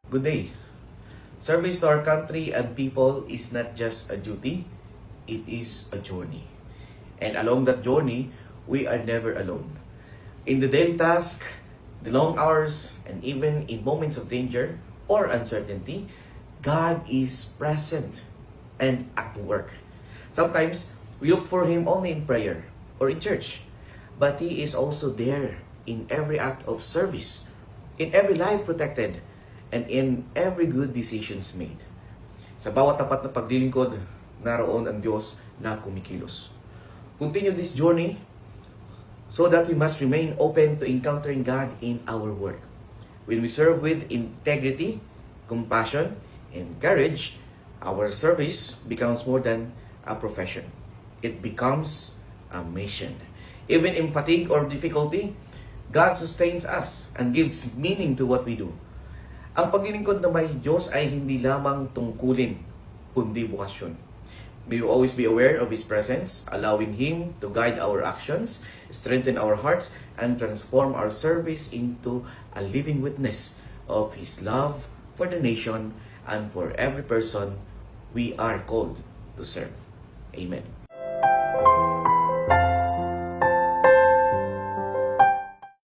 Good day. Service to our country and people is not just a duty, it is a journey. And along that journey, we are never alone. In the daily task, the long hours, and even in moments of danger or uncertainty, God is present and at work. Sometimes, we look for Him only in prayer or in church, but He is also there in every act of service, in every life protected, and in every good decisions made. Sa bawat tapat na paglilingkod, naroon ang Diyos na kumikilos. Continue this journey so that we must remain open to encountering God in our work. When we serve with integrity, compassion, and courage, our service becomes more than a profession. It becomes a mission. Even in fatigue or difficulty, God sustains us and gives meaning to what we do. Ang paglilingkod na may Diyos ay hindi lamang tungkulin, kundi bukasyon. May we always be aware of His presence, allowing Him to guide our actions, strengthen our hearts, and transform our service into a living witness of His love for the nation and for every person we are called to serve. Amen.